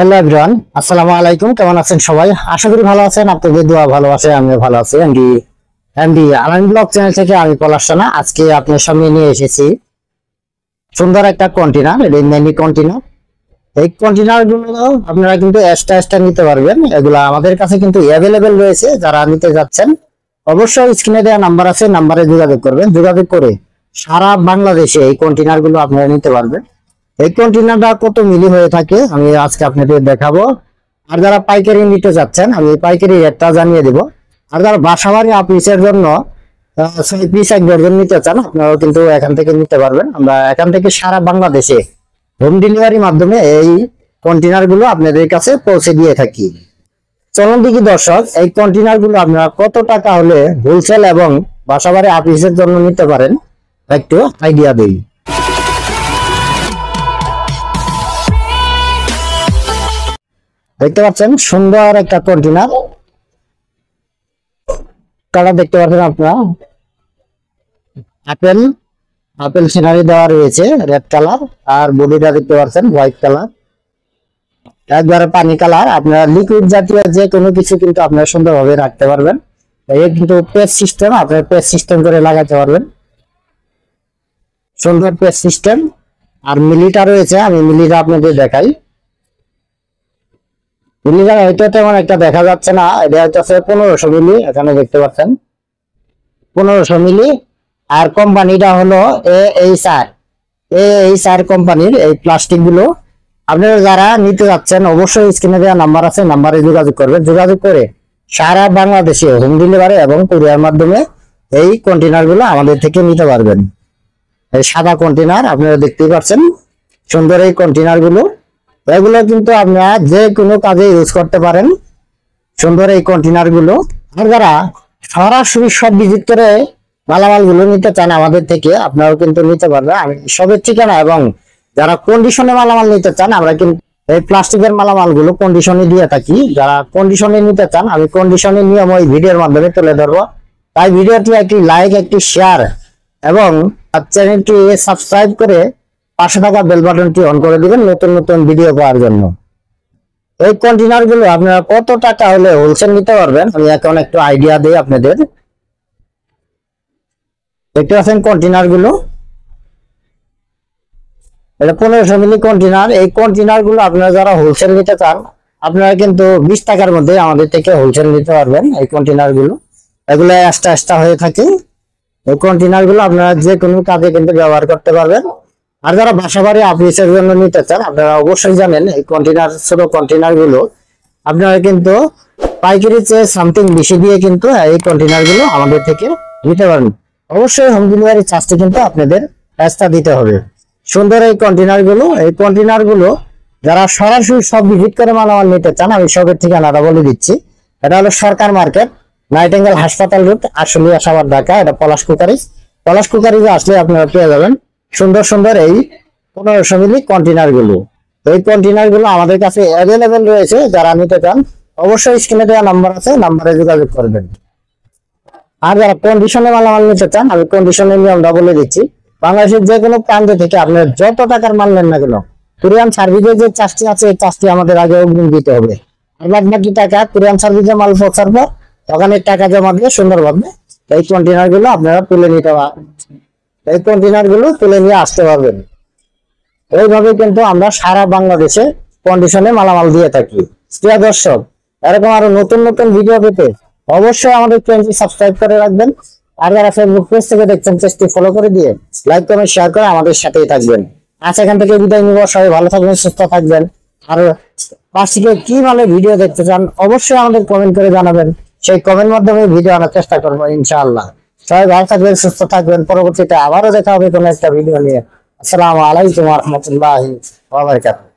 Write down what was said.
Hello everyone, আসসালামু আলাইকুম। কেমন আছেন সবাই? আশা করি ভালো আছেন। আপনাদের দোয়া ভালো আছে, আমিও ভালো আছি। এমডি আলামিন ব্লগ চ্যানেল থেকে আমি পলাশ রানা আজকে আপনার সামনে নিয়ে এসেছি সুন্দর একটা কন্টেনার। Mini container. এই কন্টেনার গুলো আপনারা কিন্তু এক্সট্রা নিতে পারবেন। এগুলো আমাদের কাছে কিন্তু অ্যাভেলেবেল রয়েছে। যারা নিতে যাচ্ছেন অবশ্যই স্ক্রিনে দেওয়া নাম্বার আছে, নাম্বারে যোগাযোগ করবেন। যোগাযোগ করে সারা বাংলাদেশে এই কন্টেনার গুলো আপনারা নিতে পারবেন। এই কন্টেনারটা কত মিলি হয়ে থাকে আমি আজকে আপনাদের দেখাবো। আর যারা পাইকারি নিতে যাচ্ছেন আমি পাইকারি রেটটা জানিয়ে দেব। আর যারা বাসাবাড়ি অফিসের জন্য 6 পিস 1 ডজন নিতে চান আপনারাও কিন্তু এখান থেকে নিতে পারবেন। আমরা এখান থেকে সারা বাংলাদেশে হোম ডেলিভারির মাধ্যমে এই কন্টেনার গুলো আপনাদের কাছে পৌঁছে দিয়ে থাকি। চলুন দেখি দর্শক, এই কন্টেনার গুলো আপনারা কত টাকা হলে হোলসেল এবং বাসাবাড়ি অফিসের জন্য নিতে পারেন একটু আইডিয়া দিই। দেখতে পাচ্ছেন সুন্দর একটা কন্টেনার। কালার দেখতে পাচ্ছেন আপনারা, আপেল সিনারি দেওয়া রয়েছে রেড কালার, আর বডিটা দেখতে পাচ্ছেন হোয়াইট কালার, একবারে পানি কালার। আপনারা লিকুইড জাতীয় যে কোনো কিছু কিন্তু আপনারা সুন্দরভাবে রাখতে পারবেন। এই কিন্তু পেজ সিস্টেম, আপনারা পেজ সিস্টেম করে লাগাতে পারবেন। সুন্দর পেজ সিস্টেম। আর মিলিটা রয়েছে, আমি মিলিটা আপনাদের দেখাই। মিলিটা হয়তো তেমন একটা দেখা যাচ্ছে না, এটা হচ্ছে 1500 মিলি। এখানে দেখতে পাচ্ছেন 1500 মিলি। আর কোম্পানিটা হলো এইচআর কোম্পানির এই প্লাস্টিক গুলো। আপনারা যারা নিতে যাচ্ছেন অবশ্যই স্ক্রিনে দেওয়া নাম্বার আছে, নাম্বারে যোগাযোগ করবেন। যোগাযোগ করে সারা বাংলাদেশে হোম ডেলিভারি এবং কুরিয়ার মাধ্যমে এই কন্টেনার গুলো আমাদের থেকে নিতে পারবেন। এই সাদা কন্টেনার আপনারা দেখতেই পাচ্ছেন, সুন্দর এই কন্টেনার গুলো। এগুলো কিন্তু আপনারা যে কোনো কাজে ইউজ করতে পারেন, সুন্দর এই কন্টেনার গুলো। আর যারা সরাসরি সব ভিজিট করে মালামাল গুলো নিতে চান আমাদের থেকে আপনারাও কিন্তু নিতে পারবেন। আমি সবের ঠিকানা এবং যারা কন্ডিশনে মালামাল নিতে চান আমরা কিন্তু এই প্লাস্টিকের মালামাল গুলো কন্ডিশনে দিয়ে থাকি। যারা কন্ডিশনে নিতে চান আমি কন্ডিশনের নিয়ম ওই ভিডিওর মাধ্যমে তুলে ধরবো। তাই ভিডিওটি একটি লাইক, একটি শেয়ার এবং চ্যানেলটি সাবস্ক্রাইব করে পাশে থাকা বেল বাটনটি অন করে দিবেন নতুন নতুন ভিডিও পাওয়ার জন্য। এই কন্টেনার গুলো আপনারা কত টাকা হলে হোলসেল নিতে পারবেন আমি এখন একটু আইডিয়া দিই আপনাদের। দেখতে পাচ্ছেন কন্টেনার গুলো, এটা 1500 মিলি কন্টেনার। এই কন্টেনার গুলো আপনারা যারা হোলসেল নিতে চান আপনারা কিন্তু 20 টাকার মধ্যে আমাদের থেকে হোলসেল নিতে পারবেন। এই কন্টেনার গুলো এগুলো এক্সট্রা হয়ে থাকে। এই কন্টেনার গুলো আপনারা যে কোনো কাজে কিন্তু ব্যবহার করতে পারবেন। আর যারা বাসাবাড়ি অফিসের জন্য নিতে চান আপনারা অবশ্যই জানেন এই কন্টেনার, ছোট কন্টেনার গুলো আপনারা কিন্তু পাইকারি চেয়ে সামথিং বেশি দিয়ে কিন্তু এই কন্টেনার গুলো আমাদের থেকে নিতে পারেন। অবশ্যই হোম ডেলিভারি চার্জটি কিন্তু আপনাদের এক্সট্রা দিতে হবে। সুন্দর এই কন্টেনার গুলো যারা সরাসরি সব ভিজিট করে মালামাল নিতে চান আমি সবের ঠিকানাটা বলে দিচ্ছি। এটা হলো সরকার মার্কেট, নাইটিঙ্গেল হাসপাতাল রোড, আশুলিয়া সাভার, ঢাকা। এটা পলাশ কুকারিজে আসলে আপনারা পেয়ে যাবেন সুন্দর সুন্দর এই 1500 মিলি কন্টেনার গুলো। এই কন্টেনার গুলো আমাদের কাছে অ্যাভেলেবেল রয়েছে। যারা নিতে চান অবশ্যই স্ক্রিনে দেওয়া নাম্বার আছে, নাম্বারে যোগাযোগ করবেন। আর যারা কন্ডিশনে মালামাল নিতে চান আমি কন্ডিশনের নিয়মটা বলে দিচ্ছি। বাংলাদেশের যে কোনো প্রান্ত থেকে আপনার যত টাকার মাল নেন না কেন কুরিয়ান সার্ভিসের যে চার্জটি আছে এই চার্জটি আমাদের আগে অগ্রিম দিতে হবে। আর বাকি টাকা কুরিয়ান সার্ভিসে মাল পৌঁছার পর দোকানের টাকা জমা দিয়ে সুন্দরভাবে এই কন্টেনার গুলো আপনারা তুলে নিয়ে আসতে পারবেন। এইভাবে কিন্তু আমরা সারা বাংলাদেশে কন্ডিশনে মালামাল দিয়ে থাকি। প্রিয় দর্শক, এরকম আরো নতুন নতুন ভিডিও পেতে অবশ্যই আমাদের চ্যানেলটি সাবস্ক্রাইব করে রাখবেন। আর যারা ফেসবুক পেজ থেকে দেখছেন পেজটি ফলো করে দিয়ে লাইক, কমেন্ট, শেয়ার করে আমাদের সাথেই থাকবেন। আজ এখান থেকে বিদায় নিব। সবাই ভালো থাকবেন, সুস্থ থাকবেন। আর পাশ থেকে কি ভালো ভিডিও দেখতে চান অবশ্যই আমাদের কমেন্ট করে জানাবেন। সেই কমেন্ট মাধ্যমে ভিডিও আনার চেষ্টা করবো ইনশাআল্লাহ। সবাই ভালো থাকবেন, সুস্থ থাকবেন। পরবর্তীতে আবারও দেখা হবে কোনো একটা ভিডিও নিয়ে। আসসালামু আলাইকুম ওয়া রাহমাতুল্লাহি ওয়া বারাকাতুহু।